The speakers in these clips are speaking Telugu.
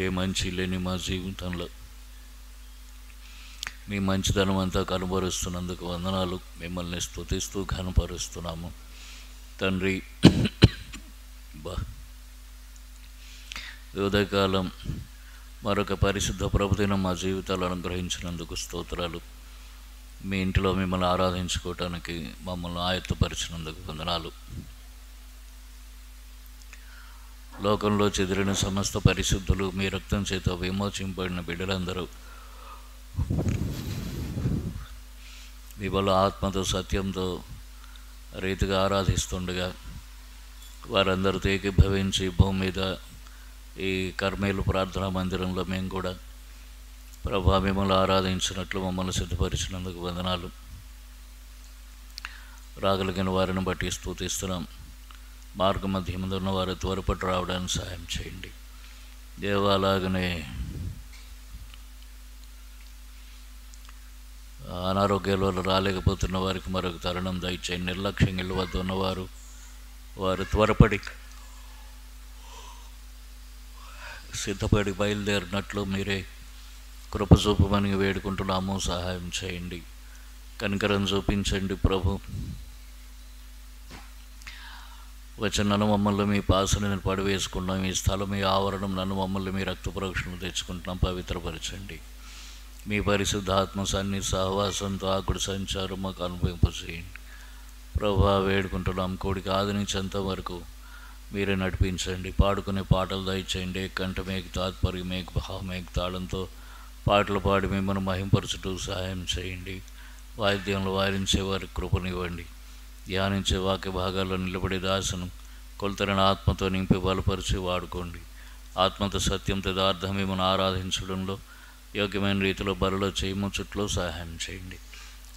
ఏ మంచి లేని మా జీవితంలో మీ మంచితనం అంతా కనబరుస్తున్నందుకు వందనాలు. మిమ్మల్ని స్తుతిస్తూ కనపరుస్తున్నాము తండ్రి. బా ఉదయకాలం మరొక పరిశుద్ధ ప్రభుదినం మా జీవితాలు అనుగ్రహించినందుకు స్తోత్రాలు. మీ ఇంటిలో మిమ్మల్ని ఆరాధించుకోవటానికి మమ్మల్ని ఆయత్తపరిచినందుకు వందనాలు. లోకంలో చెదిరిన సమస్త పరిశుద్ధులు మీ రక్తం చేత విమోచింపబడిన బిడ్డలందరూ మిమ్మల్ని ఆత్మతో సత్యంతో రీతిగా ఆరాధిస్తుండగా వారందరితో ఏకీభవించి భూమి మీద ఈ కర్మేలు ప్రార్థనా మందిరంలో మేము కూడా ప్రభా మిమ్మల్ని ఆరాధించినట్లు మమ్మల్ని సిద్ధపరిచినందుకు వందనాలు. రాగలిగిన వారిని బట్టి స్తుతిస్తున్నాం. మార్గ మధ్యమున ఉన్న వారు త్వరపడి రావడానికి సహాయం చేయండి దేవా. అలాగనే అనారోగ్యాల వల్ల రాలేకపోతున్న వారికి మరొక తరుణం దయచేయండి. నిర్లక్ష్యం ఇళ్ళ వద్ద ఉన్నవారు వారు త్వరపడి సిద్ధపడి బయలుదేరినట్లు మీరే కృప చూపమని వేడుకుంటున్నాము. సహాయం చేయండి, కనికరం చూపించండి ప్రభు. వచ్చిన నన్ను మమ్మల్ని మీ పాసని పడివేసుకున్నాం. ఈ స్థలం మీ ఆవరణం నన్ను మమ్మల్ని మీ రక్త ప్రోక్షణ తెచ్చుకుంటున్నాం. పవిత్రపరచండి. మీ పరిశుద్ధాత్మ సహవాసంతో ఆకుడు సంచారం మాకు అనుభవింపచేయండి ప్రభా. వేడుకుంటున్నాం కోడికి ఆది నుంచి అంతవరకు మీరే నడిపించండి. పాడుకునే పాటలు దయచేయండి. కంఠ మేఘ తాత్పర్య మేఘ భావమేఘ తాళంతో పాటలు పాడి మిమ్మల్ని మహింపరచుటూ సహాయం చేయండి. వాయిద్యంలో వారించే వారికి కృపనివ్వండి. ధ్యానించే వాక్య భాగాల్లో నిలబడే దాసును కొలతరిన ఆత్మతో నింపి బలపరిచి వాడుకోండి. ఆత్మతో సత్యంతో యథార్థం మిమ్మల్ని ఆరాధించడంలో యోగ్యమైన రీతిలో బలలో చేయముచ్చుట్లో సహాయం చేయండి.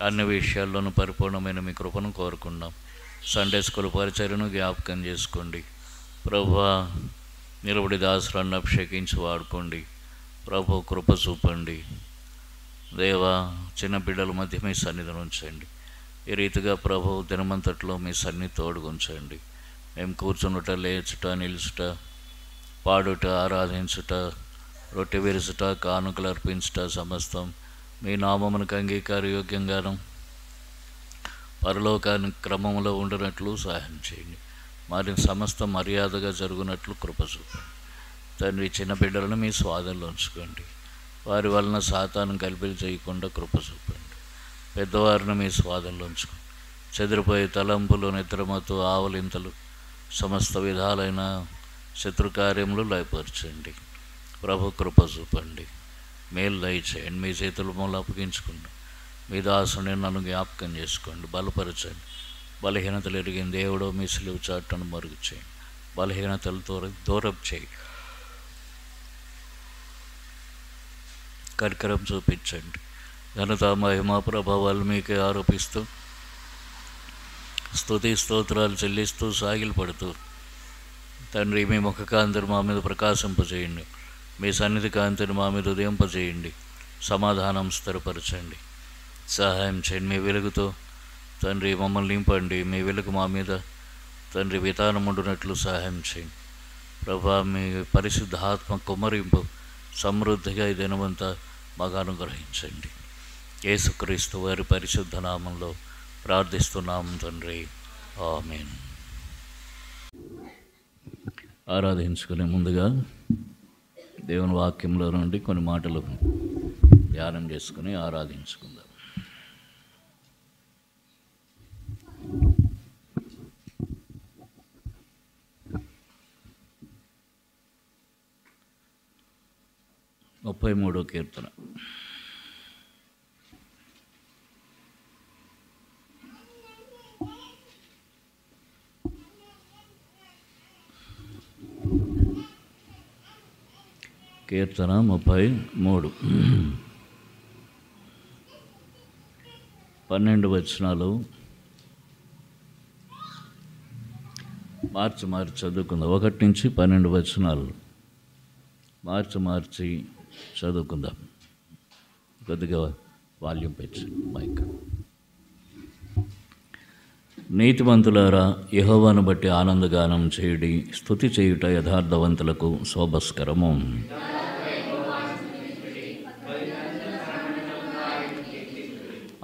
అన్ని విషయాల్లోనూ పరిపూర్ణమైన మీ కృపను కోరుకున్నాం. సండే స్కూల్ పరిచర్యను జ్ఞాపకం చేసుకోండి ప్రభువా. నిలబడి దాసురాన్ని అభిషేకించి వాడుకోండి ప్రభు. కృప చూపండి దేవా. చిన్న బిడ్డల మధ్య మీ సన్నిధిని ఉంచండి. ఈ రీతిగా ప్రభు దినమంతట్లో మీ సన్ని తోడుగుంచండి. మేము కూర్చునుట, లేచుట, నిలుచుట, పాడుట, ఆరాధించుట, రొట్టె విరుచుట, కానుకలు అర్పించుట సమస్తం మీ నామమునకు అంగీకారయోగ్యంగాను పరలోకాని క్రమంలో ఉండినట్లు సహాయం చేయండి. మరి సమస్త మర్యాదగా జరుగునట్లు కృప చూపండి తండ్రి. చిన్న బిడ్డలను మీ స్వాధీనంలో ఉంచుకోండి. వారి వలన సాతాను గలిబిలి చేయకుండా కృప చూపండి. పెద్దవారిని మీ స్వాధీనంలో ఉంచుకోండి. చెదిరిపోయే తలంపులు, నిద్రమతో, ఆవలింతలు, సమస్త విధాలైన శత్రుకార్యములు లయపరచండి ప్రభు. కృప చూపండి, మేలు దయచేయండి. మీ చేతులు మూల అప్పగించుకుంటాం. మీ దాసుని నన్ను జ్ఞాపకం చేసుకోండి, బలపరచండి. బలహీనతలు ఎరిగిన దేవుడో మీ సిలువ చాటును మరుగు చేయండి. బలహీనతలతో దూరం చేయి. కనికరం చూపించండి. ఘనత, మహిమ, ప్రభావాలు మీకే ఆరోపిస్తూ స్తుతి స్తోత్రాలు చెల్లిస్తూ సాగిలపడుతూ తండ్రి మీ ముఖ కాంతిని మా మీద ప్రకాశింపజేయండి. మీ సన్నిధి కాంతిని మా మీద ఉదయింపజేయండి. సమాధానం స్థిరపరచండి, సహాయం చేయండి. మీ వెలుగుతో తండ్రి మమ్మల్ని నింపండి. మీ వెలుగు మా మీద తండ్రి విధానముండునట్లు సహాయం చేయండి ప్రభా. మీ పరిశుద్ధ ఆత్మ కుమ్మరింపు సమృద్ధిగా ఈ దినమంతా మాకు అనుగ్రహించండి. యేసుక్రీస్తు వారి పరిశుద్ధ నామంలో ప్రార్థిస్తున్నాం తండ్రి, ఆమేన్. ఆరాధించుకునే ముందుగా దేవుని వాక్యంలో నుండి కొన్ని మాటలు ధ్యానం చేసుకుని ఆరాధించుకుందాం. ముప్పై 33వ కీర్తన. కీర్తన 33, 12 వచనాలు మార్చి చదువుకుందాం. 1 నుంచి 12 వచనాలు మార్చి చదువుకుందాం. కొద్దిగా వాల్యూమ్ పెంచు మైక్. నీతిమంతులారా, యెహోవాను బట్టి ఆనందగానం చేయుడి. స్తుతి చేయుట యథార్థవంతులకు శోభస్కరము.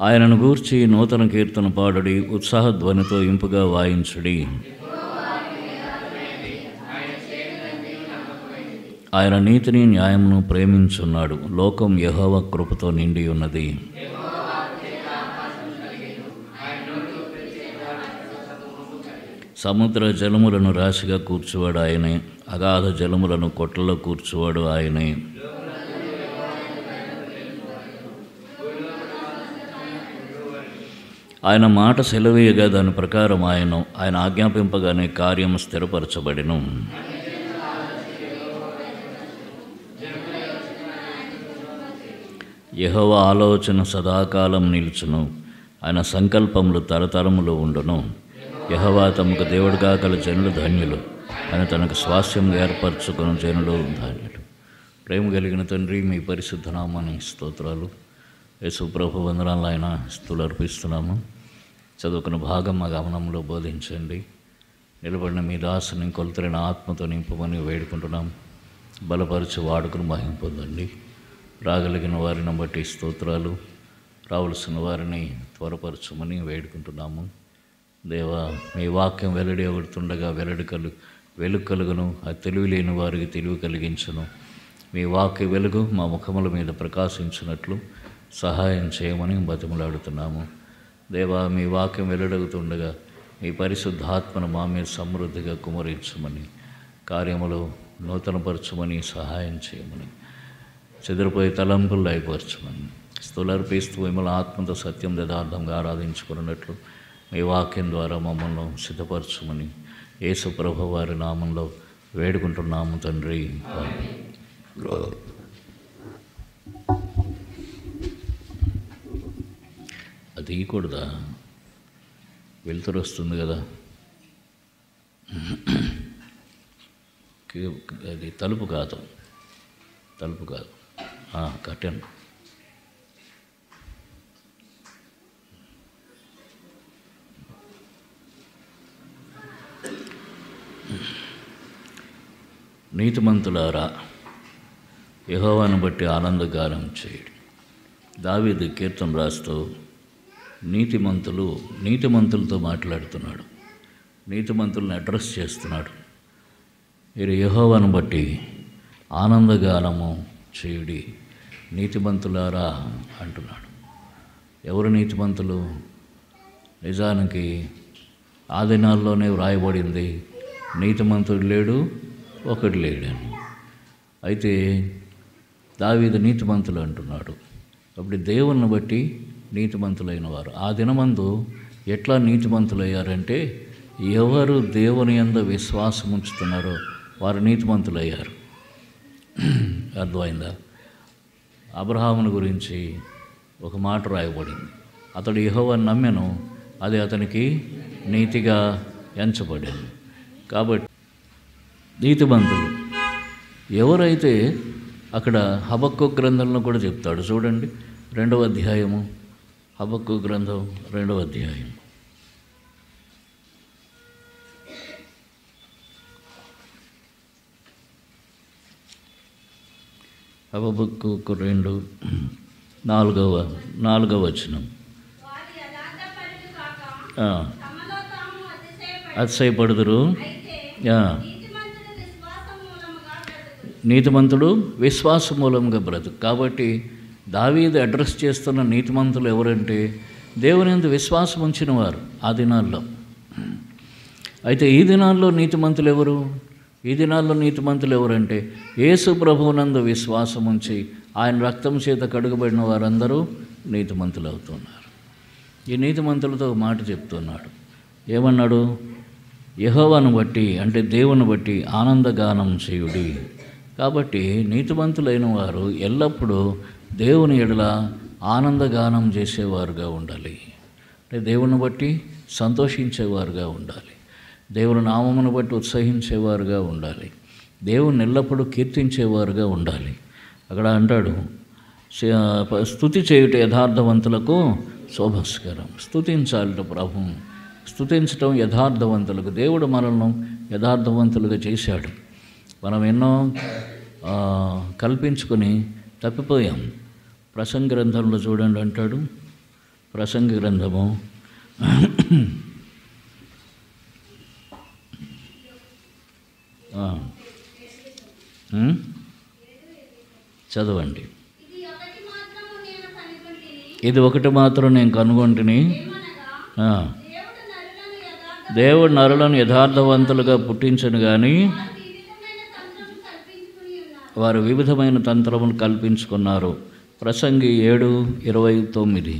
ఆయనను గూర్చి నూతన కీర్తన పాడుడి, ఉత్సాహధ్వనితో ఇంపుగా వాయించుడి. ఆయన నీతిని న్యాయమును ప్రేమించున్నాడు. లోకం యెహోవా కృపతో నిండి ఉన్నది. సముద్ర జలములను రాశిగా కూర్చువాడు ఆయనే, అగాధ జలములను కొట్లలో కూర్చువాడు ఆయనే. ఆయన మాట సెలవీయగా దాని ప్రకారం ఆయన ఆజ్ఞాపింపగానే కార్యం స్థిరపరచబడెను. యెహోవా ఆలోచన సదాకాలం నిలుచును, ఆయన సంకల్పములు తరతరములు ఉండును. యెహోవా తమకు దేవుడుగా గల జనులు ధన్యులు, ఆయన తనకు స్వాస్థ్యం ఏర్పరచుకున్న జనులు ధన్యులు. ప్రేమ కలిగిన తండ్రి, మీ పరిశుద్ధ నామానికి స్తోత్రాలు. యేసు ప్రభు వందనాలు ఆయన స్తుతులు అర్పిస్తున్నాము. చదువుకున్న భాగం మా గమనంలో బోధించండి. నిలబడిన మీ దాసుని కొలతైన ఆత్మతో నింపమని వేడుకుంటున్నాం. బలపరిచి వాడుకుని మహిమ పొందండి. రాగలిగిన వారిని బట్టి స్తోత్రాలు, రావలసిన వారిని త్వరపరచమని వేడుకుంటున్నాము. దేవా, మీ వాక్యం వెల్లడి అవుతుండగా వెలుగు కలుగును, ఆ తెలివి లేని వారికి తెలివి కలిగించును. మీ వాక్య వెలుగు మా ముఖముల మీద ప్రకాశించినట్లు సహాయం చేయమని బతిమలాడుతున్నాము. దేవా, మీ వాక్యం వెల్లడవుతుండగా మీ పరిశుద్ధాత్మను మా మీద సమృద్ధిగా కుమరించమని, కార్యములు నూతనపరచమని, సహాయం చేయమని, చెదిరిపోయి తలంపులు లయపరచమని, స్తుతులర్పిస్తూ మిమ్మల్ని ఆత్మతో సత్యం యథార్థంగా ఆరాధించుకున్నట్లు మీ వాక్యం ద్వారా మమ్మల్ని సిద్ధపరచమని యేసు ప్రభు వారి నామంలో వేడుకుంటున్నాము తండ్రి. అది ఇయకూడదా? వెలుతురు వస్తుంది కదా. అది తలుపు కాదు కట్టెన్. నీతిమంతులారా, యెహోవాను బట్టి ఆనందగానం చేయుడి. దావీదు కీర్తన రాస్తూ నీతిమంతులతో మాట్లాడుతున్నాడు. నీతిమంతులను అడ్రస్ చేస్తున్నాడు. మీరు యెహోవాను బట్టి ఆనందగానము చేయుడి, నీతిమంతులారా అంటున్నాడు. ఎవరు నీతిమంతులు? నిజానికి ఆ దినాల్లోనే వ్రాయబడింది, నీతిమంతుడు లేడు, ఒకడు లేడని. అయితే దావీదు నీతిమంతులు అంటున్నాడు. అప్పుడు దేవుని బట్టి నీతిమంతులైన వారు ఆ దినమందు ఎట్లా నీతిమంతులయ్యారంటే, ఎవరు దేవుని యందు విశ్వాసం ఉంచుతున్నారో వారు నీతిమంతులయ్యారు. అర్థమైందా? అబ్రహాముని గురించి ఒక మాట రాయబడింది. అతడు యెహోవాను నమ్మెను, అది అతనికి నీతిగా ఎంచబడింది. కాబట్టి నీతిమంతులు ఎవరైతే, అక్కడ హబక్కు గ్రంథంలో కూడా చెప్తాడు చూడండి, 2వ అధ్యాయము, హబక్కు గ్రంథం 2వ అధ్యాయం. హబక్కు 2 4వ వచనం. అతిశయపడుదురు, నీతిమంతుడు విశ్వాస మూలంగా బ్రతుకు. కాబట్టి దావీదు అడ్రస్ చేస్తున్న నీతిమంతులు ఎవరంటే, దేవుని యందు విశ్వాసం ఉంచిన వారు ఆ దినాల్లో. అయితే ఈ దినాల్లో నీతిమంతులు ఎవరు? ఈ దినాల్లో నీతిమంతులు ఎవరంటే, యేసు ప్రభువునందు విశ్వాసం ఉంచి ఆయన రక్తం చేత కడుగబడిన వారందరూ నీతిమంతులు అవుతున్నారు. ఈ నీతిమంతులతో మాట చెప్తున్నాడు. ఏమన్నాడు? యెహోవాను బట్టి, అంటే దేవుని బట్టి ఆనందగానం చేయుడి. కాబట్టి నీతిమంతులైన వారు ఎల్లప్పుడూ దేవుని ఎడల ఆనందగానం చేసేవారుగా ఉండాలి. అంటే దేవుని బట్టి సంతోషించేవారుగా ఉండాలి. దేవుని నామమును బట్టి ఉత్సహించేవారుగా ఉండాలి. దేవుని ఎల్లప్పుడూ కీర్తించేవారుగా ఉండాలి. అక్కడ అంటాడు, స్తుతి చేయుట యథార్థవంతులకు శోభస్కరం. స్తుతించాలట ప్రభువు, స్తుతించటం యథార్థవంతులకు. దేవుడు మనల్ని యథార్థవంతులుగా చేశాడు. మనం ఎన్నో కల్పించుకొని తప్పిపోయాం. ప్రసంగ గ్రంథంలో చూడండి అంటాడు, ప్రసంగ గ్రంథము చదవండి. ఇది ఒకటి మాత్రం నేను కనుగొంటిని, దేవుడు నరులను యథార్థవంతులుగా పుట్టించను కానీ వారు వివిధమైన తంత్రములు కల్పించుకున్నారు. ప్రసంగి 7:29.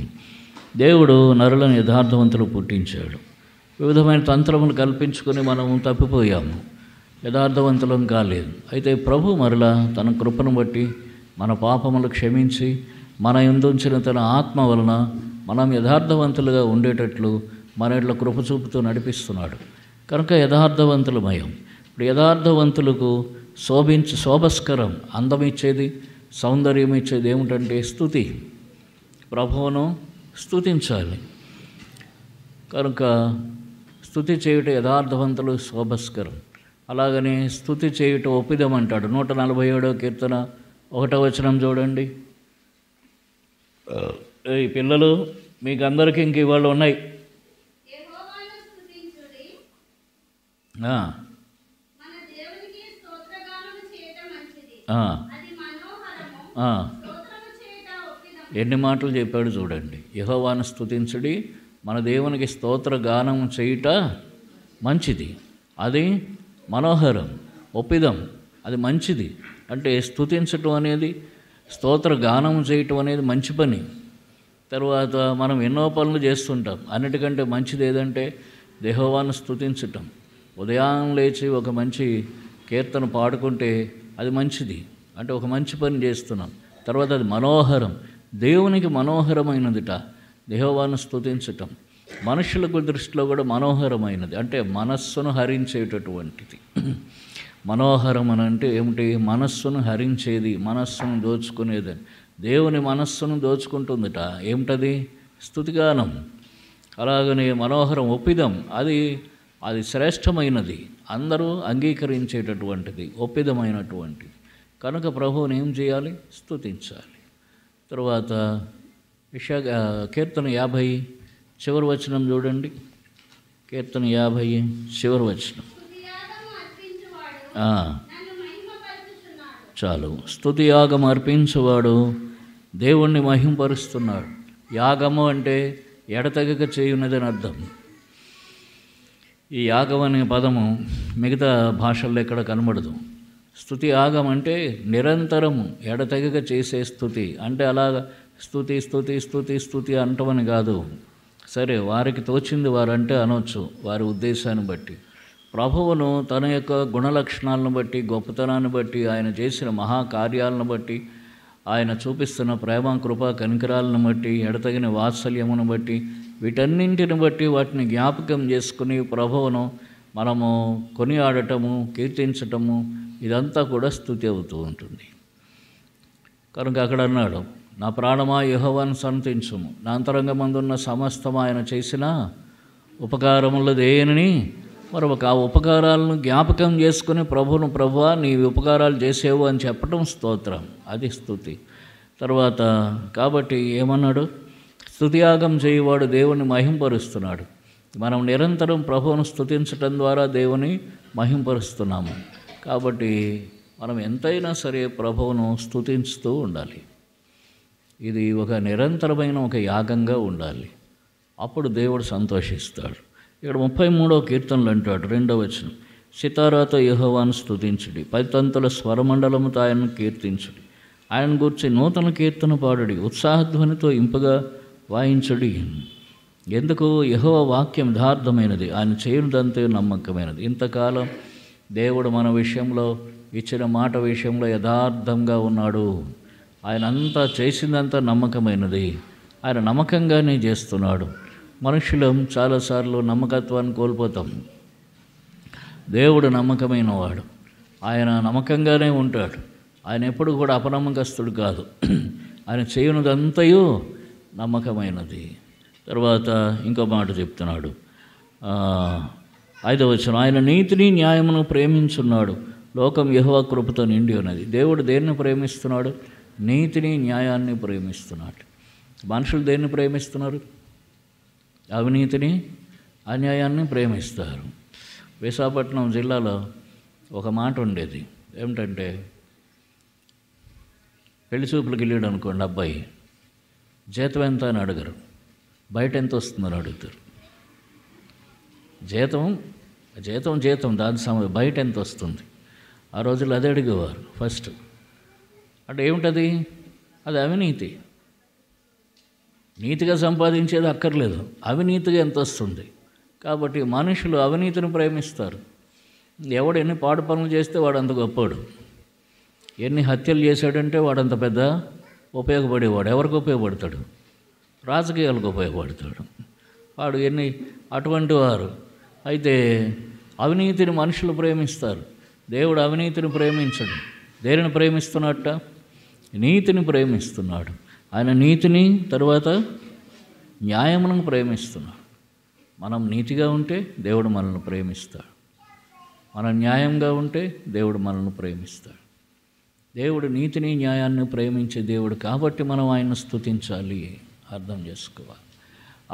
దేవుడు నరులను యథార్థవంతులు పుట్టించాడు. వివిధమైన తంత్రములు కల్పించుకొని మనము తప్పిపోయాము, యథార్థవంతులం కాలేదు. అయితే ప్రభు మరలా తన కృపను బట్టి మన పాపములు క్షమించి మన యందు ఉంచిన తన ఆత్మ వలన మనం యథార్థవంతులుగా ఉండేటట్లు మన ఇట్లా కృప చూపుతూ నడిపిస్తున్నాడు. కనుక యథార్థవంతులమయం. ఇప్పుడు యథార్థవంతులకు శోభస్కరం, అందమిచ్చేది, సౌందర్యం ఇచ్చేది ఏమిటంటే స్తుతి. ప్రభువును స్తుతించాలి. కనుక స్తుతి చేయుట యథార్థవంతులు శోభస్కరం. అలాగనే స్తుతి చేయుట ఒప్పిదం అంటాడు. 147వ కీర్తన 1వ వచనం చూడండి. ఈ పిల్లలు మీకు అందరికీ ఇంక ఇవాళ ఉన్నాయి. ఎన్ని మాటలు చెప్పాడు చూడండి. యెహోవాను స్తుతించుడి, మన దేవునికి స్తోత్ర గానం చేయుట మంచిది, అది మనోహరం, ఒప్పిదం, అది మంచిది. అంటే స్తుతించటం అనేది, స్తోత్ర గానం చేయటం అనేది మంచి పని. తర్వాత మనం ఎన్నో పనులు చేస్తుంటాం. అన్నిటికంటే మంచిది ఏదంటే యెహోవాను స్తుతించటం. ఉదయం లేచి ఒక మంచి కీర్తన పాడుకుంటే అది మంచిది, అంటే ఒక మంచి పని చేస్తున్నాం. తర్వాత అది మనోహరం, దేవునికి మనోహరమైనదిట యెహోవాను స్తుతించటం. మనుషులకు దృష్టిలో కూడా మనోహరమైనది, అంటే మనస్సును హరించేటటువంటిది. మనోహరం అని అంటే ఏమిటి? మనస్సును హరించేది, మనస్సును దోచుకునేది. దేవుని మనస్సును దోచుకుంటుందిట. ఏమిటది? స్తుతిగానం. అలాగనే మనోహరం, ఒప్పిదం, అది శ్రేష్టమైనది, అందరూ అంగీకరించేటటువంటిది, ఒప్పిదమైనటువంటిది. కనుక ప్రభువుని ఏం చేయాలి? స్తుతించాలి. తర్వాత కీర్తన 50 చివరి వచనం చూడండి. కీర్తన 50 చివరి వచనం. చాలు. స్తుతి యాగం అర్పించువాడు దేవుణ్ణి మహింపరుస్తున్నాడు. యాగము అంటే ఎడతెగక చేయున్నదని అర్థం. ఈ యాగం అనే పదము మిగతా భాషల్లో ఎక్కడ కనబడదు. స్తుతి యాగం అంటే నిరంతరము ఎడతెగక చేసే స్తుతి. అంటే అలాగ స్తుతి స్తుతి స్తుతి స్తుతి అంటమని కాదు. సరే, వారికి తోచింది వారంటే అనొచ్చు, వారి ఉద్దేశాన్ని బట్టి. ప్రభువును తన యొక్క గుణలక్షణాలను బట్టి, గొప్పతనాన్ని బట్టి, ఆయన చేసిన మహాకార్యాలను బట్టి, ఆయన చూపిస్తున్న ప్రేమ, కృప, కనికరాలను బట్టి, ఎడతగిన వాత్సల్యమును బట్టి, వీటన్నింటిని బట్టి వాటిని జ్ఞాపకం చేసుకుని ప్రభువును మనము కొనియాడటము, కీర్తించటము, ఇదంతా కూడా స్తుతి అవుతూ ఉంటుంది. కనుక అక్కడ అన్నాడు, నా ప్రాణమా యెహోవాను సన్నుతించుము, నా అంతరంగమందున్న సమస్తం ఆయన చేసిన ఉపకారములు దేనిని మరొక ఆ ఉపకారాలను జ్ఞాపకం చేసుకుని ప్రభువా నీ ఉపకారాలు చేసేవు అని చెప్పడం స్తోత్రం, అది స్తుతి. తర్వాత కాబట్టి ఏమన్నాడు? స్తుతియాగం చేయువాడు దేవుని మహింపరుస్తున్నాడు. మనం నిరంతరం ప్రభువును స్తుతించటం ద్వారా దేవుని మహింపరుస్తున్నాము. కాబట్టి మనం ఎంతైనా సరే ప్రభువును స్తుతించుతూ ఉండాలి. ఇది ఒక నిరంతరమైన ఒక యాగంగా ఉండాలి. అప్పుడు దేవుడు సంతోషిస్తాడు. ఇక్కడ 33వ కీర్తనలు అంటాడు, 2వ వచనం. సితారాతో యెహోవాను స్తుతించుడి, 10 తంతుల స్వరమండలముతో ఆయనను కీర్తించుడి, ఆయన గూర్చి నూతన కీర్తన పాడుడి, ఉత్సాహధ్వనితో ఇంపుగా వాయించుడి. ఎందుకు? యెహోవా వాక్యం యథార్థమైనది, ఆయన చేయునిదంతే నమ్మకమైనది. ఇంతకాలం దేవుడు మన విషయంలో ఇచ్చిన మాట విషయంలో యథార్థంగా ఉన్నాడు. ఆయన అంతా చేసిందంతా నమ్మకమైనది, ఆయన నమ్మకంగానే చేస్తున్నాడు. మనుషులం చాలాసార్లు నమ్మకత్వాన్ని కోల్పోతాం. దేవుడు నమ్మకమైన వాడు, ఆయన నమ్మకంగానే ఉంటాడు. ఆయన ఎప్పుడు కూడా అపనమ్మకస్తుడు కాదు. ఆయన చేయునదంతయు నమ్మకమైనది. తర్వాత ఇంకో మాట చెప్తున్నాడు, 5వ వచనం, ఆయన నీతిని న్యాయమును ప్రేమించున్నాడు, లోకం యెహోవా కృపతో నిండి ఉన్నది. దేవుడు దేన్ని ప్రేమిస్తున్నాడు? నీతిని న్యాయాన్ని ప్రేమిస్తున్నాడు. మనుషులు దేన్ని ప్రేమిస్తున్నారు? అవినీతిని అన్యాయాన్ని ప్రేమిస్తారు. విశాఖపట్నం జిల్లాలో ఒక మాట ఉండేది, ఏమిటంటే పెళ్లి చూపులకు వెళ్ళాడు అనుకోండి అబ్బాయి, జీతం ఎంత అని అడగరు, బయట ఎంత వస్తుందని అడుగుతారు. జీతం దాని సమయం బయట ఎంత వస్తుంది, ఆ రోజుల్లో అదే అడిగేవారు ఫస్ట్. అంటే ఏమిటది? అది అవినీతి. నీతిగా సంపాదించేది అక్కర్లేదు, అవినీతిగా ఎంత వస్తుంది. కాబట్టి మనుషులు అవినీతిని ప్రేమిస్తారు. ఎవడు ఎన్ని పాడు పనులు చేస్తే వాడు అంత గొప్పవాడు, ఎన్ని హత్యలు చేశాడంటే వాడంత పెద్ద ఉపయోగపడేవాడు. ఎవరికి ఉపయోగపడతాడు? రాజకీయాలకు ఉపయోగపడతాడు వాడు. అటువంటి వారు అయితే అవినీతిని మనుషులు ప్రేమిస్తారు. దేవుడు అవినీతిని ప్రేమించడు. దేనిని ప్రేమిస్తున్నట్ట? నీతిని ప్రేమిస్తున్నాడు. ఆయన నీతిని, తర్వాత న్యాయమును ప్రేమిస్తున్నాడు. మనం నీతిగా ఉంటే దేవుడు మనల్ని ప్రేమిస్తాడు, మనం న్యాయంగా ఉంటే దేవుడు మనల్ని ప్రేమిస్తాడు. దేవుడు నీతిని న్యాయాన్ని ప్రేమించే దేవుడు కాబట్టి మనం ఆయన్ని స్తుతించాలి, అర్థం చేసుకోవాలి.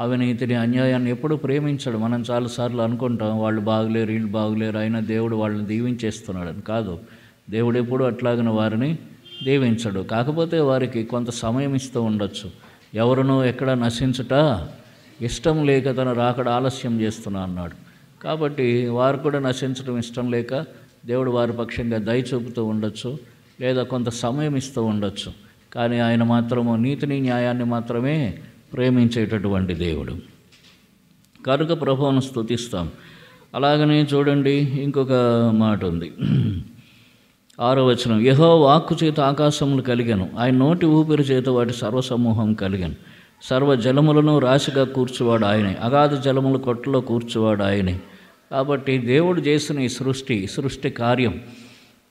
అవినీతిని అన్యాయాన్ని ఎప్పుడు ప్రేమించడు. మనం చాలాసార్లు అనుకుంటాం వాళ్ళు బాగులేరు, వీళ్ళు బాగులేరు, అయినా దేవుడు వాళ్ళని దీవించేస్తున్నాడని. కాదు, దేవుడు ఎప్పుడు అట్లాగిన వారిని దీవించడు. కాకపోతే వారికి కొంత సమయం ఇస్తూ ఉండొచ్చు. ఎవరినో ఎక్కడ నశించుట ఇష్టం లేక తన రాకడ ఆలస్యం చేస్తున్నా అన్నాడు. కాబట్టి వారు కూడా నశించడం ఇష్టం లేక దేవుడు వారి పక్షంగా దయ చూపుతూ ఉండొచ్చు, లేదా కొంత సమయం ఇస్తూ ఉండొచ్చు. కానీ ఆయన మాత్రము నీతిని న్యాయాన్ని మాత్రమే ప్రేమించేటటువంటి దేవుడు. కనుక ప్రభువును స్తుతిస్తాం. అలాగనే చూడండి, ఇంకొక మాట ఉంది, 6వ వచనం, యెహోవా వాక్కు చేత ఆకాశములు కలిగెను, ఆయన నోటి ఊపిరి చేత వాటి సర్వసమూహం కలిగెను. సర్వ జలములను రాశిగా కూర్చువాడు ఆయనే, అగాధ జలములు కొట్టలో కూర్చువాడు ఆయనే. కాబట్టి దేవుడు చేసిన ఈ సృష్టి కార్యం,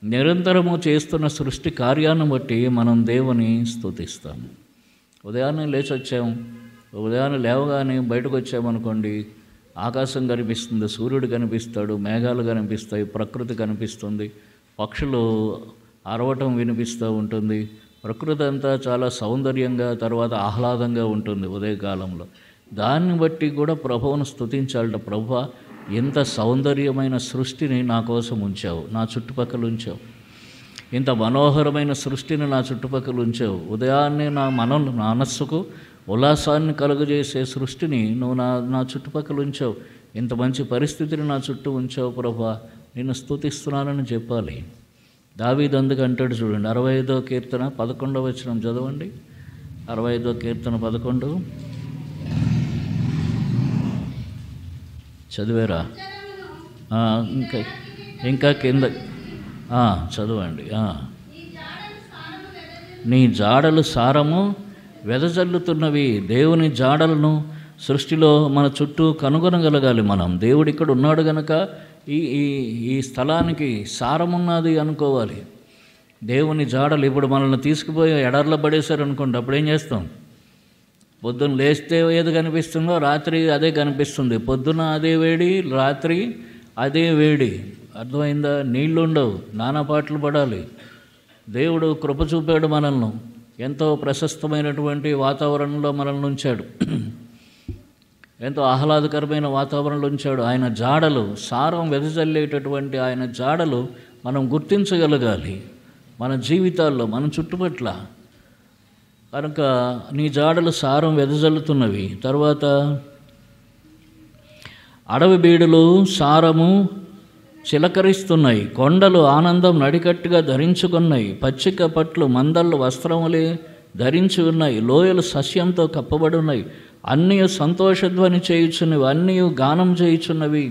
నిరంతరము చేస్తున్న సృష్టి కార్యాన్ని బట్టి మనం దేవుని స్తుతిస్తాము. ఉదయాన్నే లేచి వచ్చాము, ఉదయాన్నే లేవగానే బయటకు వచ్చామనుకోండి, ఆకాశం కనిపిస్తుంది, సూర్యుడు కనిపిస్తాడు, మేఘాలు కనిపిస్తాయి, ప్రకృతి కనిపిస్తుంది, పక్షులు అరవటం వినిపిస్తూ ఉంటుంది. ప్రకృతి అంతా చాలా సౌందర్యంగా, తర్వాత ఆహ్లాదంగా ఉంటుంది ఉదయకాలంలో. దాన్ని బట్టి కూడా ప్రభువును స్తుతించాలట. ప్రభువా, ఎంత సౌందర్యమైన సృష్టిని నా కోసం ఉంచావు, నా చుట్టుపక్కల ఉంచావు. ఇంత మనోహరమైన సృష్టిని నా చుట్టుపక్కల ఉంచావు. ఉదయాన్నే నా మనస్సుకు ఉల్లాసాన్ని కలుగజేసే సృష్టిని నువ్వు నా చుట్టుపక్కల ఉంచావు. ఇంత మంచి పరిస్థితిని నా చుట్టూ ఉంచావు ప్రభువా, నిన్ను స్తుతిస్తున్నానని చెప్పాలి. దావీదు అందుకు అంటాడు చూడండి, 65వ కీర్తన 11వ వచనం చదవండి. 65వ కీర్తన 11 చదివారా? ఇంకా కింద చదవండి. నీ జాడలు సారము వెదజల్లుతున్నవి. దేవుని జాడలను సృష్టిలో మన చుట్టూ కనుగొనగలగాలి మనం. దేవుడు ఇక్కడ ఉన్నాడు కనుక ఈ స్థలానికి సారమున్నది అనుకోవాలి. దేవుని జాడలు ఇప్పుడు మనల్ని తీసుకుపోయి ఎడార్లో పడేశారు అనుకోండి, అప్పుడు ఏం చేస్తాం? పొద్దున్న లేస్తే ఏది కనిపిస్తుందో రాత్రి అదే కనిపిస్తుంది. పొద్దున అదే వేడి, రాత్రి అదే వేడి. అర్థమైందా? నీళ్ళు ఉండవు, నానా పాటలు పడాలి. దేవుడు కృప చూపాడు, మనల్ని ఎంతో ప్రశస్తమైనటువంటి వాతావరణంలో మనల్ని ఉంచాడు, ఎంతో ఆహ్లాదకరమైన వాతావరణంలో ఉంచాడు. ఆయన జాడలు, సారం వెదజల్లేటటువంటి ఆయన జాడలు మనం గుర్తించగలగాలి మన జీవితాల్లో, మన చుట్టుపట్ల. కనుక నీ జాడలు సారం వెదజల్లుతున్నవి. తర్వాత అడవి బీడులు సారము చిలకరిస్తున్నాయి, కొండలు ఆనందం నడికట్టుగా ధరించుకున్నాయి, పచ్చిక పట్లు మందళ్ళు వస్త్రములే ధరించి ఉన్నాయి, లోయలు సస్యంతో కప్పబడి ఉన్నాయి, అన్నీ సంతోషధ్వని చేయుచున్నవి, అన్నీ గానం చేయుచున్నవి.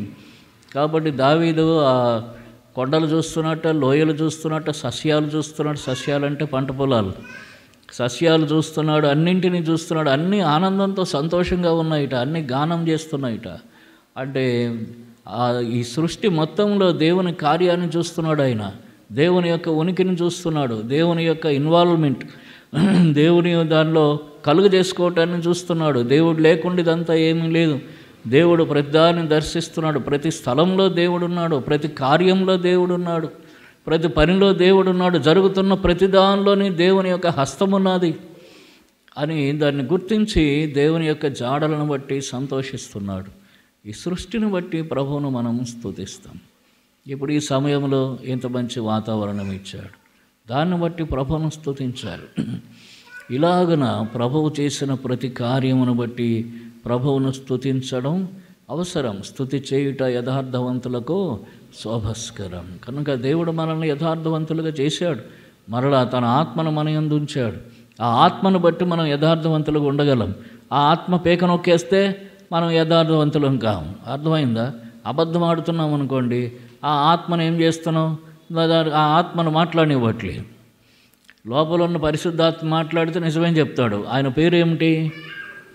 కాబట్టి దావీదు ఆ కొండలు చూస్తున్నట్ట, లోయలు చూస్తున్నట్ట, సస్యాలు చూస్తున్నాడు. సస్యాలంటే పంట పొలాలు. సస్యాలు చూస్తున్నాడు, అన్నింటినీ చూస్తున్నాడు. అన్నీ ఆనందంతో సంతోషంగా ఉన్నాయిట, అన్నీ గానం చేస్తున్నాయిట. అంటే ఈ సృష్టి మొత్తంలో దేవుని కార్యాన్ని చూస్తున్నాడు ఆయన, దేవుని యొక్క ఉనికిని చూస్తున్నాడు, దేవుని యొక్క ఇన్వాల్వ్మెంట్, దేవుని దానిలో కలుగు చేసుకోవటాన్ని చూస్తున్నాడు. దేవుడు లేకుండా ఇదంతా ఏమీ లేదు. దేవుడు ప్రతిదాన్ని దర్శిస్తున్నాడు. ప్రతి స్థలంలో దేవుడున్నాడు, ప్రతి కార్యంలో దేవుడున్నాడు, ప్రతి పనిలో దేవుడున్నాడు, జరుగుతున్న ప్రతి దానిలోని దేవుని యొక్క హస్తమున్నది అని దాన్ని గుర్తించి దేవుని యొక్క జాడలను బట్టి సంతోషిస్తున్నాడు. ఈ సృష్టిని బట్టి ప్రభువును మనం స్తుతిస్తాం. ఇప్పుడు ఈ సమయంలో ఇంత మంచి వాతావరణం ఇచ్చాడు, దాన్ని బట్టి ప్రభువును స్తుతించాలి. ఇలాగన ప్రభువు చేసిన ప్రతి కార్యమును బట్టి ప్రభువును స్తుతించడం అవసరం. స్తుతి చేయుట యథార్థవంతులకు శోభస్కరం. కనుక దేవుడు మనల్ని యథార్థవంతులుగా చేశాడు, మరలా తన ఆత్మను మన యందు ఉంచాడు. ఆ ఆత్మను బట్టి మనం యథార్థవంతులుగా ఉండగలం. ఆ ఆత్మ పేక నొక్కేస్తే మనం యథార్థవంతులం కాము. అర్థమైందా? అబద్ధం ఆడుతున్నాం అనుకోండి, ఆ ఆత్మను ఏం చేస్తున్నాం? ఆ ఆత్మను మాట్లాడనివ్వట్లేదు. లోపల ఉన్న పరిశుద్ధాత్మ మాట్లాడితే నిజమేం చెప్తాడు. ఆయన పేరు ఏమిటి?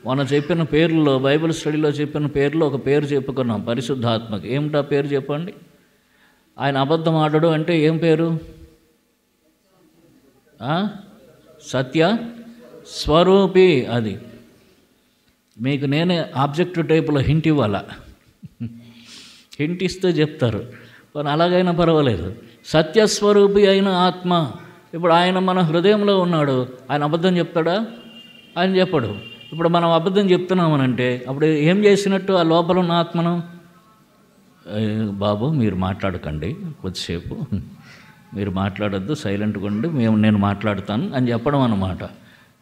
మొన్న చెప్పిన పేర్లలో, బైబిల్ స్టడీలో చెప్పిన పేర్లో ఒక పేరు చెప్పుకున్నాం పరిశుద్ధాత్మకి. ఏమిటా పేరు చెప్పండి? ఆయన అబద్ధం ఆడడు అంటే ఏం పేరు? సత్య స్వరూపి. అది మీకు నేనే ఆబ్జెక్టివ్ టైపులో హింట్ ఇవ్వాలా? హింట్ ఇస్తే చెప్తారు, కానీ అలాగైనా పర్వాలేదు. సత్యస్వరూపి అయిన ఆత్మ. ఇప్పుడు ఆయన మన హృదయంలో ఉన్నాడు, ఆయన అబద్ధం చెప్తాడా? ఆయన చెప్పడు. ఇప్పుడు మనం అబద్ధం చెప్తున్నామనంటే అప్పుడు ఏం చేసినట్టు? ఆ లోపల ఉన్న ఆత్మను, బాబు మీరు మాట్లాడకండి, కొద్దిసేపు మీరు మాట్లాడొద్దు, సైలెంట్గా ఉండి నేను మాట్లాడతాను అని చెప్పడం అన్నమాట.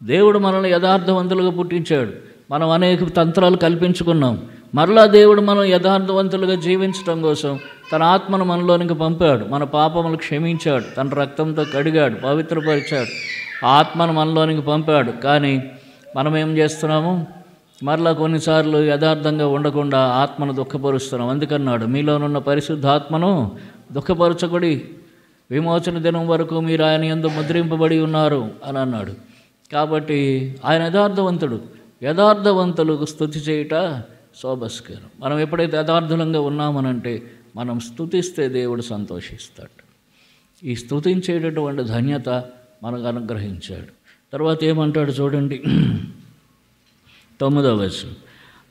దేవుడు మనల్ని యథార్థవంతులుగా పుట్టించాడు. మనం అనేక తంత్రాలు కల్పించుకున్నాం. మరలా దేవుడు మనం యథార్థవంతులుగా జీవించడం కోసం తన ఆత్మను మనలోనికి పంపాడు. మన పాపములు క్షమించాడు, తన రక్తంతో కడిగాడు, పవిత్రపరిచాడు. ఆ ఆత్మను మనలోనికి పంపాడు. కానీ మనం ఏం చేస్తున్నాము? మరలా కొన్నిసార్లు యథార్థంగా ఉండకుండా ఆత్మను దుఃఖపరుస్తున్నాం. అందుకన్నాడు, మీలోనున్న పరిశుద్ధాత్మను దుఃఖపరచకుడి, విమోచన దినం వరకు మీరు ఆయన యందు ముద్రింపబడి ఉన్నారు అని అన్నాడు. కాబట్టి ఆయన యథార్థవంతుడు. యథార్థవంతులకు స్తుతి చేయుట శోభస్కరం. మనం ఎప్పుడైతే యథార్థంగా ఉన్నామనంటే మనం స్తుతిస్తే దేవుడు సంతోషిస్తాడు. ఈ స్తుతించేటటువంటి ధన్యత మనకు అనుగ్రహించాడు. తర్వాత ఏమంటాడు చూడండి, 9వ వచనం.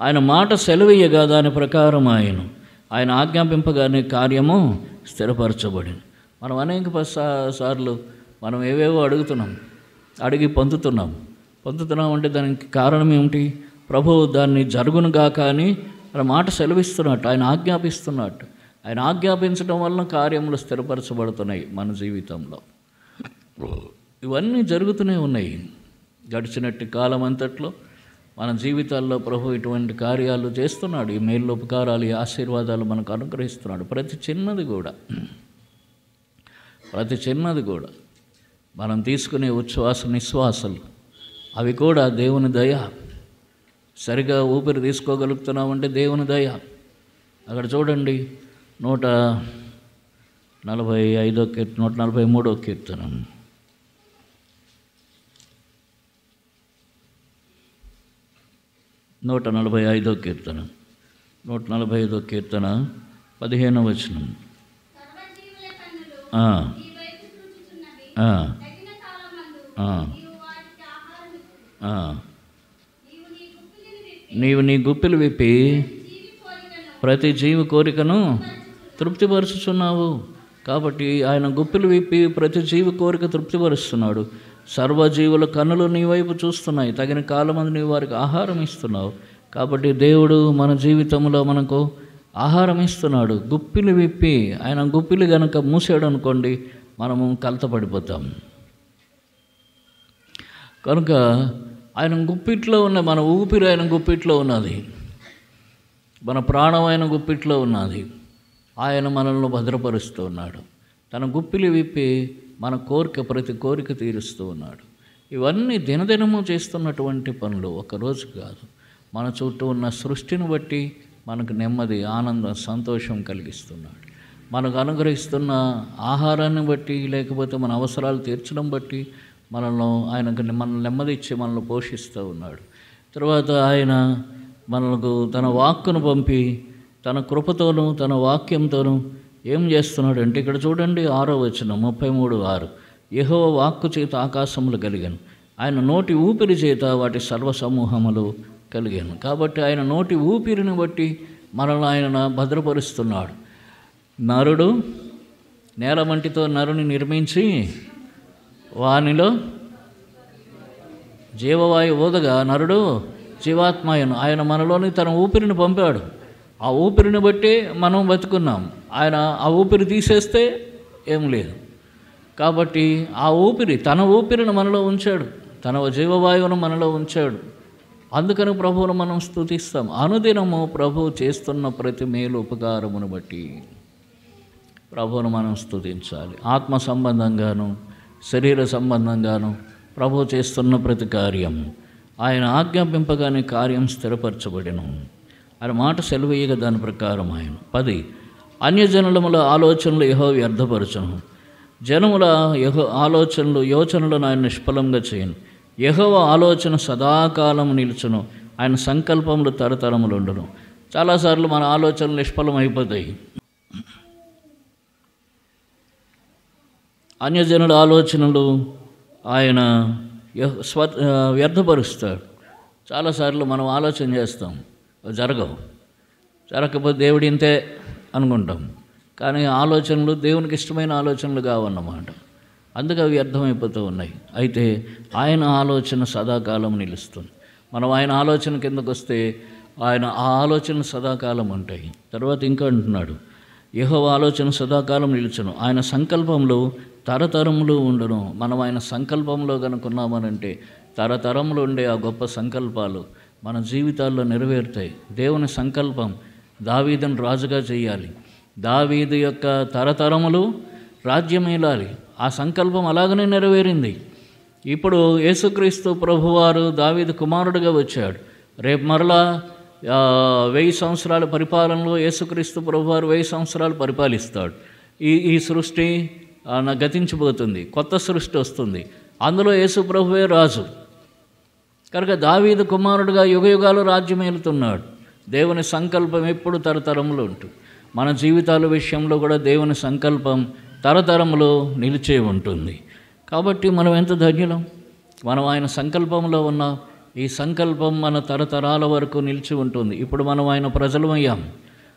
ఆయన మాట సెలవీయగా దాని ప్రకారం ఆయన ఆజ్ఞాపింపగానే కార్యము స్థిరపరచబడింది. మనం అనేక సార్లు మనం ఏవేవో అడిగి పొందుతున్నాం అంటే దానికి కారణం ఏమిటి? ప్రభువు దాన్ని జరుగునుగా కానీ ఆయన మాట సెలవిస్తున్నట్టు, ఆయన ఆజ్ఞాపిస్తున్నట్టు. ఆయన ఆజ్ఞాపించడం వలన కార్యములు స్థిరపరచబడుతున్నాయి మన జీవితంలో. ఇవన్నీ జరుగుతూనే ఉన్నాయి. గడిచినట్టు కాలం అంతట్లో మన జీవితాల్లో ప్రభు ఇటువంటి కార్యాలు చేస్తున్నాడు. ఈ మేలు ఉపకారాలు, ఈ ఆశీర్వాదాలు మనకు అనుగ్రహిస్తున్నాడు. ప్రతి చిన్నది కూడా మనం తీసుకునే ఉచ్ఛ్వాస నిశ్వాసాలు అవి కూడా దేవుని దయ. సరిగా ఊపిరి తీసుకోగలుగుతున్నామంటే దేవుని దయ. అక్కడ చూడండి 143వ కీర్తన, 145వ కీర్తన 15వ వచనం. నీవు నీ గుప్పిలు విప్పి ప్రతి జీవి కోరికను తృప్తిపరుచుచున్నావు. కాబట్టి ఆయన గుప్పిలు విప్పి ప్రతి జీవి కోరిక తృప్తిపరుస్తున్నాడు. సర్వజీవుల కన్నులు నీ వైపు చూస్తున్నాయి, తగిన కాలమందు నీ వారికి ఆహారం ఇస్తున్నావు. కాబట్టి దేవుడు మన జీవితంలో మనకు ఆహారం ఇస్తున్నాడు. గుప్పిలు విప్పి, ఆయన గుప్పిలు కనుక మూసాడు అనుకోండి, మనము కలతపడిపోతాం. కనుక ఆయన గుప్పిట్లో ఉన్న మన ఊపిరి ఆయన గుప్పిట్లో ఉన్నది, మన ప్రాణం ఆయన గుప్పిట్లో ఉన్నది. ఆయన మనల్ని భద్రపరుస్తూ ఉన్నాడు. తన గుప్పిలు విప్పి మన ప్రతి కోరిక తీరుస్తూ ఉన్నాడు. ఇవన్నీ దినదినము చేస్తున్నటువంటి పనులు, ఒకరోజు కాదు. మన చుట్టూ ఉన్న సృష్టిని బట్టి మనకు నెమ్మది, ఆనందం, సంతోషం కలిగిస్తున్నాడు. మనకు అనుగ్రహిస్తున్న ఆహారాన్ని బట్టి, లేకపోతే మన అవసరాలు తీర్చడం బట్టి ఆయనకు నెమ్మది ఇచ్చి మనల్ని పోషిస్తూ ఉన్నాడు. తర్వాత ఆయన మనకు తన వాక్కును పంపి తన కృపతోనూ తన వాక్యంతోనూ ఏం చేస్తున్నాడు అంటే, ఇక్కడ చూడండి 6వ వచనం 33:6. యెహోవా వాక్కు చేత ఆకాశములు కలిగను, ఆయన నోటి ఊపిరి చేత వాటి సర్వసమూహములు కలిగాను. కాబట్టి ఆయన నోటి ఊపిరిని బట్టి మనల్ని ఆయన భద్రపరుస్తున్నాడు. నరుడు నేలమంటితో నరుని నిర్మించి వానిలో జీవవాయు ఊదగా నరుడు జీవాత్మయను. ఆయన మనలోని తన ఊపిరిని పంపాడు. ఆ ఊపిరిని బట్టి మనం బతుకున్నాం. ఆయన ఆ ఊపిరి తీసేస్తే ఏం లేదు. కాబట్టి ఆ ఊపిరి, తన ఊపిరిని మనలో ఉంచాడు, తన జీవవాయువును మనలో ఉంచాడు. అందుకని ప్రభువును మనం స్తుతిస్తాం. అనుదినము ప్రభువు చేస్తున్న ప్రతి మేలు ఉపకారమును బట్టి ప్రభువును మనం స్తుతించాలి. ఆత్మ సంబంధంగాను శరీర సంబంధంగాను ప్రభువు చేస్తున్న ప్రతి కార్యం ఆయన ఆజ్ఞాపింపగానే కార్యం స్థిరపరచబడిను. ఆయన మాట సెలవీయగా దాని ప్రకారం ఆయన 10 అన్యజనులముల ఆలోచనలు యెహోవా వ్యర్థపరచును. జనముల ఆలోచనలు యోచనలను ఆయన నిష్ఫలంగా చేయను. యెహోవా ఆలోచన సదాకాలం నిలుచును, ఆయన సంకల్పములు తరతరములు ఉండును. చాలాసార్లు మన ఆలోచనలు నిష్ఫలం అయిపోతాయి. అన్యజనుల ఆలోచనలు ఆయన వ్యర్థపరుస్తాడు. చాలాసార్లు మనం ఆలోచన చేస్తాం, జరగకపోతే దేవుడు ఇంతే అనుకుంటాం. కానీ ఆలోచనలు దేవునికి ఇష్టమైన ఆలోచనలు కావన్నమాట. అందుకే అవి వ్యర్థమైపోతూ ఉన్నాయి. అయితే ఆయన ఆలోచన సదాకాలం నిలుస్తుంది. మనం ఆయన ఆలోచన కిందకు వస్తే ఆయన ఆ ఆలోచన సదాకాలం ఉంటాయి. తర్వాత ఇంకా అంటున్నాడు, యెహోవా ఆలోచన సదాకాలం నిలుచును, ఆయన సంకల్పంలో తరతరములు ఉండును. మనం ఆయన సంకల్పంలో కనుకున్నామనంటే తరతరములు ఉండే ఆ గొప్ప సంకల్పాలు మన జీవితాల్లో నెరవేరుతాయి. దేవుని సంకల్పం దావీదును రాజుగా చేయాలి, దావీదు యొక్క తరతరములు రాజ్యమేలాలి. ఆ సంకల్పం అలాగనే నెరవేరింది. ఇప్పుడు యేసుక్రీస్తు ప్రభువారు దావీదు కుమారుడిగా వచ్చాడు. రేపు మరలా 1000 సంవత్సరాల పరిపాలనలో యేసుక్రీస్తు ప్రభువారు 1000 సంవత్సరాలు పరిపాలిస్తాడు. ఈ సృష్టి గతించిపోతుంది, కొత్త సృష్టి వస్తుంది. అందులో యేసు ప్రభువే రాజు. కనుక దావీదు కుమారుడుగా యుగయుగాలు రాజ్యం ఏలుతున్నాడు. దేవుని సంకల్పం ఎప్పుడు తరతరములు ఉంటుంది. మన జీవితాల విషయంలో కూడా దేవుని సంకల్పం తరతరములో నిలిచే ఉంటుంది. కాబట్టి మనం ఎంత ధన్యులం, మనం ఆయన సంకల్పంలో ఉన్నాం. ఈ సంకల్పం మన తరతరాల వరకు నిలిచి ఉంటుంది. ఇప్పుడు మనం ఆయన ప్రజలమయ్యాం,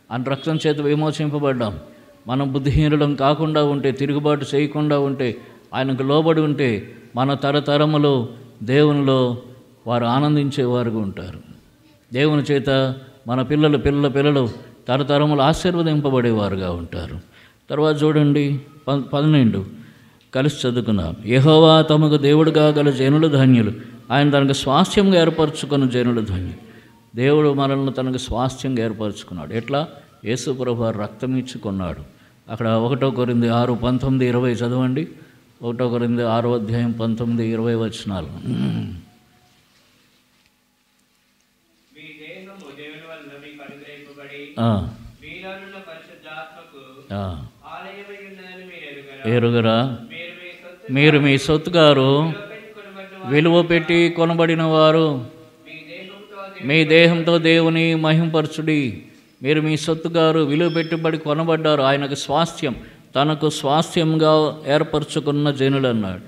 ఆయన రక్తం చేత విమోచింపబడ్డాం. మనం బుద్ధిహీనులం కాకుండా ఉంటే, తిరుగుబాటు చేయకుండా ఉంటే, ఆయనకు లోబడి ఉంటే మన తరతరములో దేవునిలో వారు ఆనందించేవారుగా ఉంటారు. దేవుని చేత మన పిల్లలు తరతరములు ఆశీర్వదింపబడేవారుగా ఉంటారు. తర్వాత చూడండి 12 కలిసి చదువుకున్నాం. యెహోవా తమకు దేవుడుగా గల జనులు ధన్యులు, ఆయన తనకు స్వాస్థ్యంగా ఏర్పరచుకున్న జనులు ధన్యులు. దేవుడు మనల్ని తనకు స్వాస్థ్యంగా ఏర్పరచుకున్నాడు. ఎట్లా? యేసు ప్రభువు రక్తం ఇచ్చుకున్నాడు. అక్కడ 1 కొరింథీ 6, 19, 20 చదవండి. 1 కొరింథీ 6వ అధ్యాయం 19, 20 వచనాలు. ఎరుగరా? మీరు మీ సొత్తుగారు, విలువ పెట్టి కొనబడిన వారు, మీ దేహంతో దేవుని మహింపరచుడి. మీరు మీ సొత్తుగారు, విలువ పెట్టుబడి కొనబడ్డారు. ఆయనకు స్వాస్థ్యం, తనకు స్వాస్థ్యంగా ఏర్పరచుకున్న జనులు అన్నాడు.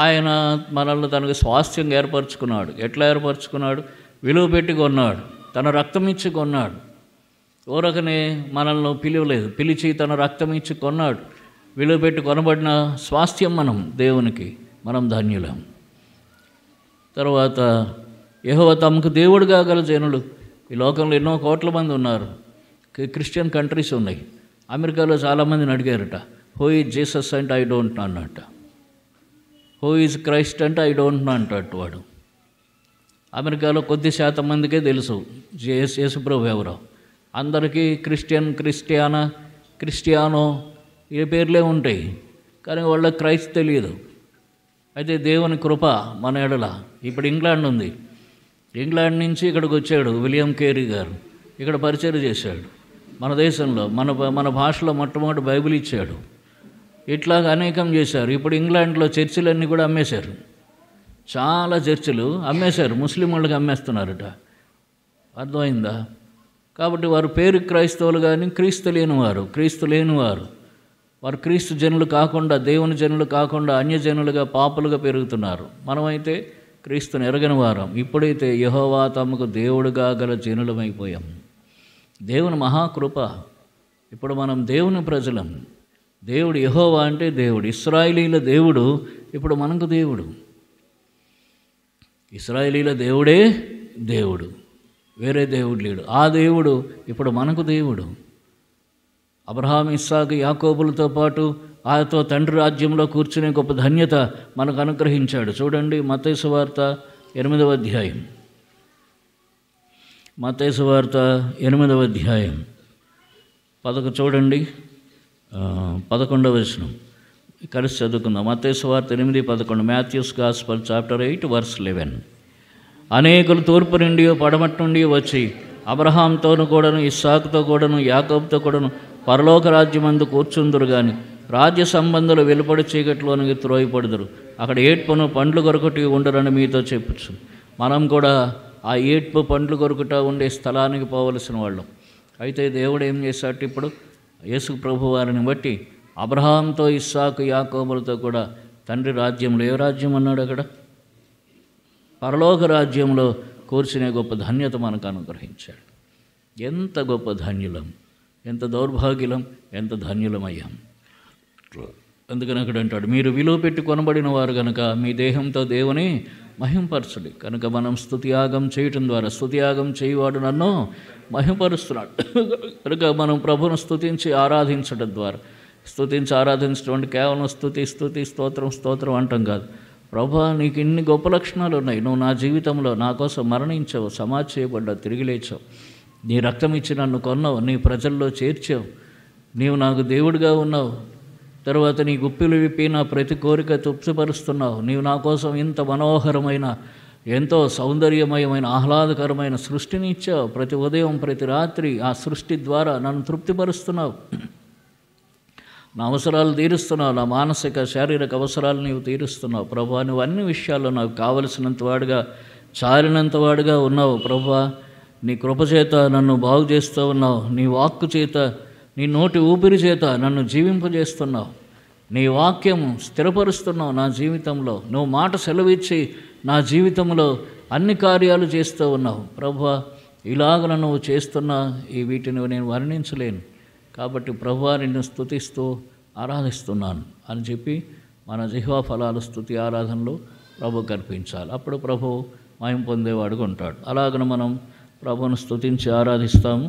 ఆయన మనల్ని తనకు స్వాస్థ్యంగా ఏర్పరచుకున్నాడు. ఎట్లా ఏర్పరచుకున్నాడు? విలువ పెట్టి కొన్నాడు, తన రక్తం ఇచ్చి కొన్నాడు. ఊరకనే మనల్ని పిలవలేదు, పిలిచి తన రక్తం ఇచ్చి కొన్నాడు. విలువ పెట్టి కొనబడిన స్వాస్థ్యం మనం దేవునికి, మనం ధన్యులం. తర్వాత యెహోవా తమకు దేవుడుగా గల జనులు. ఈ లోకంలో ఎన్నో కోట్ల మంది ఉన్నారు. క్రిస్టియన్ కంట్రీస్ ఉన్నాయి. అమెరికాలో చాలామందిని అడిగారట, హూ ఈజ్ జీసస్ అంటే ఐ డోంట్ నో అన్నట్ట. హూ ఈజ్ క్రైస్ట్ అంటే ఐ డోంట్ నో అంటట్టు వాడు. అమెరికాలో కొద్ది శాతం మందికే తెలుసు యేసుప్రభు ఎవరో. అందరికీ క్రిస్టియానో ఏ పేర్లే ఉంటాయి, కానీ వాళ్ళకి క్రైస్ట్ తెలియదు. అయితే దేవుని కృప మన ఎడల. ఇప్పుడు ఇంగ్లాండ్ ఉంది, ఇంగ్లాండ్ నుంచి ఇక్కడికి వచ్చాడు విలియం కేరీ గారు, ఇక్కడ పరిచయం చేశాడు. మన దేశంలో మన భాషలో మొట్టమొదటి బైబిల్ ఇచ్చాడు. ఇట్లాగా అనేకం చేశారు. ఇప్పుడు ఇంగ్లాండ్లో చర్చిలన్నీ కూడా అమ్మేశారు. చాలా చర్చిలు అమ్మేశారు, ముస్లిం వాళ్ళకి అమ్మేస్తున్నారట. అర్థమైందా? కాబట్టి వారు పేరు క్రైస్తవులు కానీ క్రీస్తు లేనివారు వారు క్రీస్తు జనులు కాకుండా, దేవుని జనులు కాకుండా అన్యజనులుగా, పాపులుగా పెరుగుతున్నారు. మనమైతే క్రీస్తుని ఎరగని వారం. ఇప్పుడైతే యెహోవా తమకు దేవుడుగా గల జనులమైపోయాం. దేవుని మహాకృప. ఇప్పుడు మనం దేవుని ప్రజలం. దేవుడు యెహోవా అంటే దేవుడు, ఇశ్రాయేలీల దేవుడు ఇప్పుడు మనకు దేవుడు. ఇశ్రాయేలీల దేవుడే దేవుడు, వేరే దేవుడు లేడు. ఆ దేవుడు ఇప్పుడు మనకు దేవుడు. అబ్రహాం, ఇస్సాకు, యాకోబులతో పాటు ఆయనతో తండ్రి రాజ్యంలో కూర్చునే గొప్ప ధన్యత మనకు అనుగ్రహించాడు. చూడండి మత్తయి సువార్త 8వ అధ్యాయం. మత్తయి సువార్త 8వ అధ్యాయం చూడండి 11వ వచనం కలిసి చదువుకుందాం. మత్తయి సువార్త 8:11. Matthew's gospel chapter 8 verse 11. అనేకులు తూర్పు నుండి పడమటి నుండి వచ్చి అబ్రహాంతోను కూడాను, ఇస్సాకుతో కూడాను, యాకోబుతో కూడాను పరలోక రాజ్యమందు కూర్చుందురు గాని రాజ్య సంబంధులు వెలుపడి చీకట్లోనికి త్రోయపడుదురు. అక్కడ ఏడ్పును పండ్లు కొరకటి ఉండరని మీతో చెప్పచ్చు. మనం కూడా ఆ ఏడ్పు పండ్లు కొరకుట ఉండే స్థలానికి పోవలసిన వాళ్ళం. అయితే దేవుడు ఏం చేశాడు? ఇప్పుడు యేసు ప్రభు వారిని బట్టి అబ్రహాంతో, ఇస్సాకు, యాకోబులతో కూడా తండ్రి రాజ్యంలో, ఏ రాజ్యం అన్నాడు అక్కడ? పరలోక రాజ్యంలో కూర్చునే గొప్ప ధన్యత మనకు అనుగ్రహించాడు. ఎంత గొప్ప ధన్యులం, ఎంత దౌర్భాగ్యులం, ఎంత ధన్యులమయ్యాం. అందుకని అక్కడ అంటాడు, మీరు విలువ పెట్టి కొనబడిన వారు కనుక మీ దేహంతో దేవుని మహింపరచుడి. కనుక మనం స్తుతియాగం చేయటం ద్వారా, స్తుతియాగం చేయవాడు నన్ను మహింపరుస్తున్నాడు కనుక మనం ప్రభువును స్తుతించి ఆరాధించడం ద్వారా, స్తుతించి ఆరాధించడం అంటే కేవలం స్తుతి స్తుతి స్తోత్రం స్తోత్రం అంటాం కాదు. ప్రభువా, నీకు ఇన్ని గొప్ప లక్షణాలు ఉన్నాయి. నువ్వు నా జీవితంలో నా కోసం మరణించావు, సమాధి చేయబడ్డావు, తిరిగి లేచావు, నీ రక్తం ఇచ్చి నన్ను కొన్నావు, నీ ప్రజల్లో చేర్చావు, నీవు నాకు దేవుడిగా ఉన్నావు, తర్వాత నీ గుప్పిలు విప్పి నా ప్రతి కోరిక తృప్తిపరుస్తున్నావు, నీవు నా కోసం ఇంత మనోహరమైన, ఎంతో సౌందర్యమయమైన, ఆహ్లాదకరమైన సృష్టిని ఇచ్చావు, ప్రతి ఉదయం ప్రతి రాత్రి ఆ సృష్టి ద్వారా నన్ను తృప్తిపరుస్తున్నావు, నా అవసరాలు తీరుస్తున్నావు, నా మానసిక శారీరక అవసరాలు నీవు తీరుస్తున్నావు. ప్రభువా, నువ్వు అన్ని విషయాల్లో నాకు కావలసినంత వాడుగా, చాలినంత వాడుగా ఉన్నావు. ప్రభువా, నీ కృపచేత నన్ను బాగు చేస్తూ ఉన్నావు, నీ వాక్కు చేత, నీ నోటి ఊపిరి చేత నన్ను జీవింపజేస్తున్నావు, నీ వాక్యము స్థిరపరుస్తున్నావు నా జీవితంలో, నువ్వు మాట సెలవిచ్చి నా జీవితంలో అన్ని కార్యాలు చేస్తూ ఉన్నావు. ప్రభువా, ఇలాగ నువ్వు చేస్తున్న ఈ వీటిని నేను వర్ణించలేను. కాబట్టి ప్రభువా, నిన్ను స్తుతిస్తూ ఆరాధిస్తున్నాను అని చెప్పి మన జిహ్వా ఫలాలు స్తుతి ఆరాధనలో ప్రభు కనిపించాలి. అప్పుడు ప్రభు మహిమ పొందేవాడుగా ఉంటాడు. అలాగను మనం ప్రభువును స్తుతించి ఆరాధిస్తాము.